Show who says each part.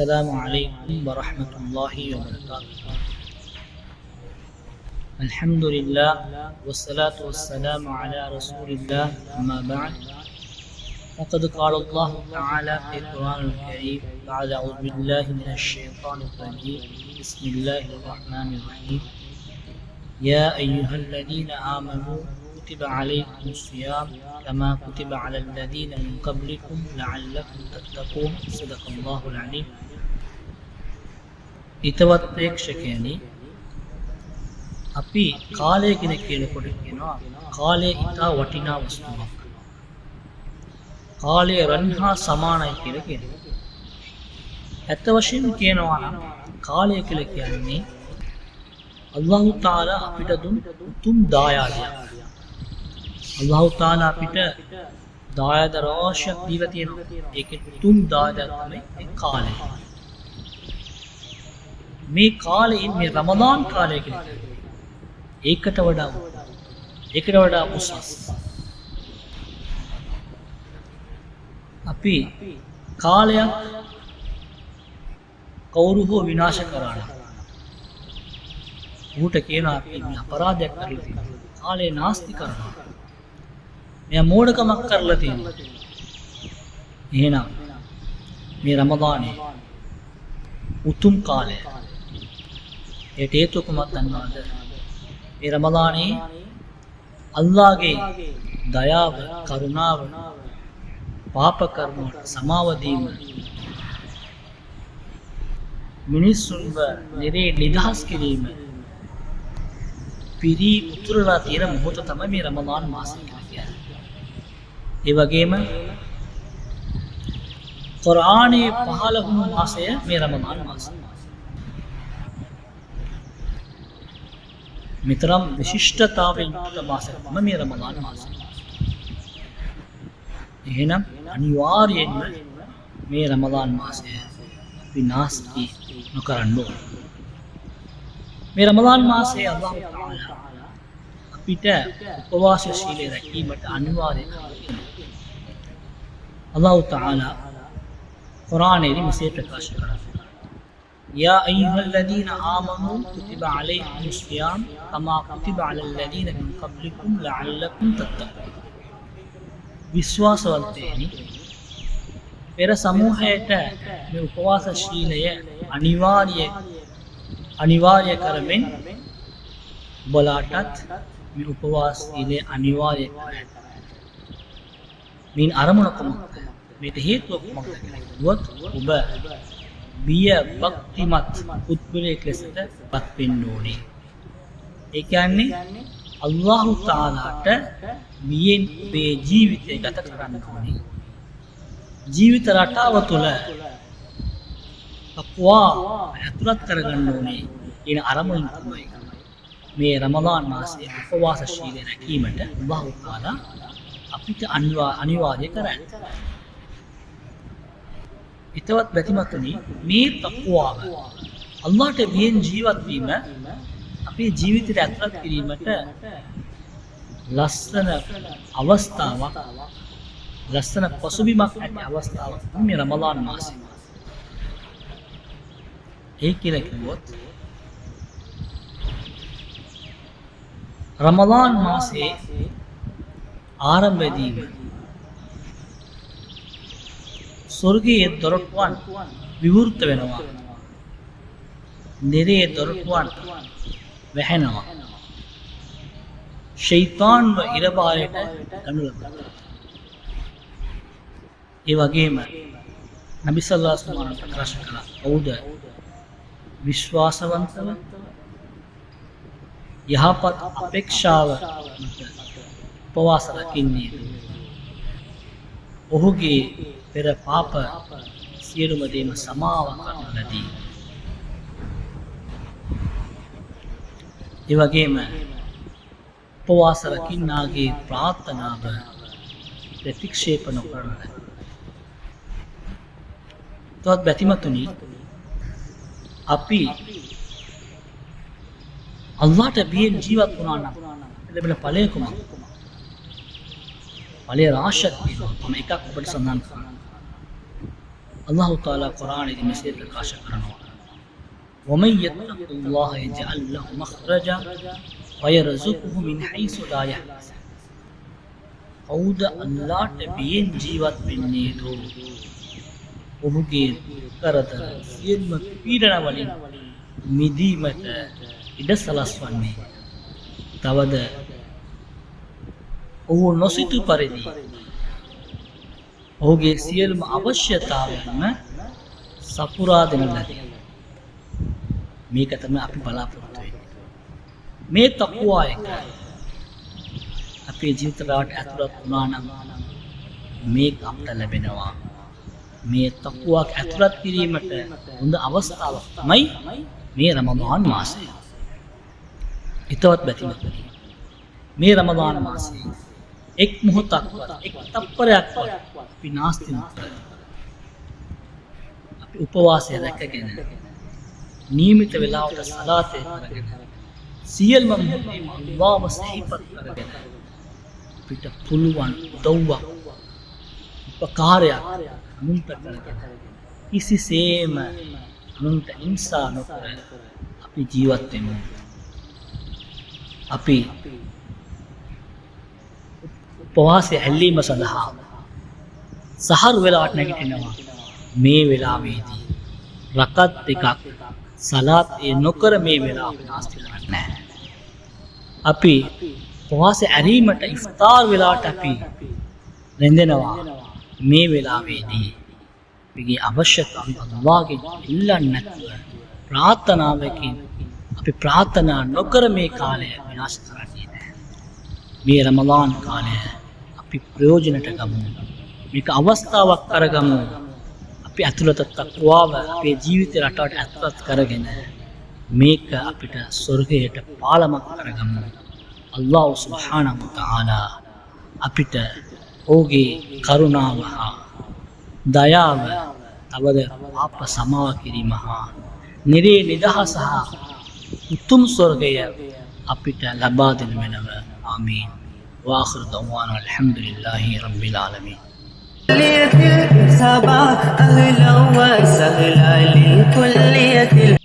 Speaker 1: السلام عليكم ورحمة الله وبركاته. الحمد لله والصلاة والسلام على رسول الله. أما بعد، فقد قال الله تعالى في القرآن الكريم بعد أعوذ بالله من الشيطان الرجيم بسم الله الرحمن الرحيم. يا أيها الذين آمنوا كتب عليكم الصيام كما كتب على الذين من قبلكم لعلكم تتقون. صدق الله العليم. හිතවත් ප්‍රේක්ෂකයනි, අපි කාලය ගැන කියනකොට කියනවා කාලය ඉතා වටිනා වස්තුවක්. කාලය රන් හා සමානයි කියලා කියනවා. ඇත්ත වශයෙන්ම කියනවා නම් කාලය කියලා කියන්නේ අල්ලාහ් තාලා අපිට දුන් උතුම් දායාදයක්. අල්ලාහ් තාලා අපිට දායාද රාශියක් දීලා තියෙනවා. ඒකේ උතුම් දායාදයක් තමයි කාලය. මේ කාලයෙන් මේ රමදාන් කාලය කියලා ඒකට වඩා උසස්. අපි කාලයක් කවුරු හෝ විනාශ කරා නම් ඌට කියනවා අපි මේ අපරාධයක් කරලා තියෙනවා. කාලය නාස්ති කරනවා. මෙයා මෝඩකමක් කරලා තියෙනවා. එහෙනම් මේ රමදානේ උතුම් කාලය. ඒට හේතුව කුමක්ද දන්නවද? මේ රමදානේ අල්ලාහගේ දයාව, කරුණාව, පාප කර්ම සමාව දීම, මිනිස්සුන්ව නිරේ නිදහස් කිරීම පිරී උතුරලා තියෙන මොහොත තමයි මේ රමදාන් මාසය කියන්නේ. ඒ වගේම කුර්ආනයේ පහළ වුණු මාසය මේ රමදාන් මාසය. මෙතරම් විශිෂ්ටතාවයෙන් යුක්ත මාසයක් තමයි මේ රමදාන් මාසය. එහෙනම් අනිවාර්යයෙන්ම මේ රමදාන් මාසය අපි නාස්ති නොකරන්න ඕන. මේ රමදාන් මාසයේ අල්ලාහ් තාලා අපිට උපවාස ශීලය රැකීමට අනිවාර්ය කරනවා. අල්ලාහ් තාලා කුර්ආනයේ මෙසේ ප්‍රකාශ කරනවා. يا أيها الذين آمنوا كتب عليكم الصيام كما كتب على الذين من قبلكم لعلكم تتقون. විශ්වාසවන්තයනි, පෙර සමූහයට මේ උපවාස ශීලය අනිවාර්ය කරමින් ඔබලාටත් මේ උපවාස ශීලය අනිවාර්ය කරන්න. මින් අරමුණ කුමක්ද? මේට හේතුව කුමක්ද කියලා කිව්වොත් ඔබ බිය භක්තිමත් පුද්ගලයෙක් ලෙසට පත් වෙන්න ඕනේ. ඒ කියන්නේ අල්ලාහ් තාලාට බියෙන් මේ ජීවිතය ගත කරන්න ඕනේ. ජීවිත රටාව තුළ තක්වා ඇතුළත් කරගන්න ඕනේ. කියන අරමුණ තමයි මේ රමදාන් මාසයේ උපවාස ශීලය රැකීමට අල්ලාහ් තාලා අපිට අනිවාර්ය කරන්නේ. හිතවත් බැතිමතුනි, මේ තක්වාව අල්ලාහට බියෙන් ජීවත් වීම අපේ ජීවිතයට ඇතුළත් කිරීමට ලස්සන අවස්ථාවක්, ලස්සන පසුබිමක් ඇති අවස්ථාවක් මේ රමදාන් මාසය. ඒ කියලා කිව්වොත් රමදාන් මාසයේ ආරම්භයේදීම ස්වර්ගයේ දොරටුවන් විවෘත වෙනවා. නිරේ දොරටුවන් වැහෙනවා. ෂයිතාන්ව ඉරබාරයට ගනු ලබනවා. ඒ වගේම නබි සල්ලල්ලාහු අලයිහි වසල්ලම් ප්‍රකාශ කළා, "කවුද විශ්වාසවන්තව යහපත් අපේක්ෂාව උපවාස රකින්නේ, ඔහුගේ පෙර පාප සියලුම දේම සමාව කරන ලදී." ඒ වගේම උපවාස රකින්නාගේ ප්‍රාර්ථනාව ප්‍රතික්ෂේප නොකරන. තවත් බැතිමතුනි, අපි අල්ලාහට බියෙන් ජීවත් වුණා නම් ලැබෙන ඵලය කුමක්ද? ඵලය රාශියක් තියෙනවා. මම එකක් ඔබට සඳහන් කරනවා. අල්ලාහ් තාලා කුර්ආනයේ මෙසේ ප්‍රකාශ කරනවා وَمَن يَتَّقِ اللَّهَ يَجْعَل لَّهُ مَخْرَجًا وَيَرْزُقْهُ مِنْ حَيْثُ لَا يَحْتَسِبُ කවුද අල්ලාහ්ට බියෙන් ජීවත් වෙන්නේ දෝ ඔහුගේ කරදර සියල්ම පීඩන වලින් මිදීමට ඉඩ සලස්වන්නේ තවද ඔහු නොසිතු පරිදි ඔහුගේ සියලුම අවශ්‍යතාවයන්ම සපුරා දෙන ලදී මේක තමයි අපි බලාපොරොත්තු වෙන්නේ මේ තක්වා එක අපේ ජීවිතයට ඇතුළත් වුණා නම් මේක අපට ලැබෙනවා මේ තක්වාක් ඇතුළත් කිරීමට හොඳ අවස්ථාවක් තමයි මේ රමදාන් මාසය ඊටවත් බැතිමත් මේ රමදාන් මාසයේ එක් මොහොතක්වත් එක් තප්පරයක්වත් අපි නාස්ති නොකර අපි උපවාසය රැකගෙන නියමිත වේලාවට සලාතය කරගෙන සියල්ම මොහොතේම අල්ලාහ්ව සිහිපත් කරගෙන අපිට පුළුවන් උදව්වක් උපකාරයක් අනුන්ට කරගෙන කිසිසේම අනුන්ට හිංසා නොකර අපි ජීවත් වෙමු අපි උපවාසය ඇල්ලීම සඳහා සහර වෙලාවට නැගිටිනවා මේ වෙලාවේදී රකත් දෙකක් සලාත් නොකර මේ වෙලාව නාස්ති කරන්නේ නැහැ අපි උපවාසය ඇරීමට ඉෆ්තාර් වෙලාවට අපි රැඳෙනවා මේ වෙලාවේදී අපගේ අවශ්‍යතාවය අල්ලාහ්ගෙන් ඉල්ලන්නේ නැතුව ප්‍රාර්ථනාවකින් අපි ප්‍රාර්ථනා නොකර මේ කාලය විනාශ කරන්නේ නැහැ මේ රමදාන් කාලය අපි ප්‍රයෝජනට ගමු මේක අවස්ථාවක් කරගමු අපි ඇතුළත තක්වාව අපේ ජීවිත රටාවට ඇතුළත් කරගෙන මේක අපිට ස්වර්ගයට පාලමක් කරගමු අල්ලාහ් සුබ්හානහු වතාලා අපිට ඔහුගේ කරුණාව හා දයාව තවද පාප සමාව කිරීම හා නිරේ නිදහස හා උතුම් ස්වර්ගය අපිට ලබා දෙන වෙනව ආමීන් وآخر دعوانا الحمد لله رب العالمين
Speaker 2: كلية الإصابة أهلا وسهلا لكلية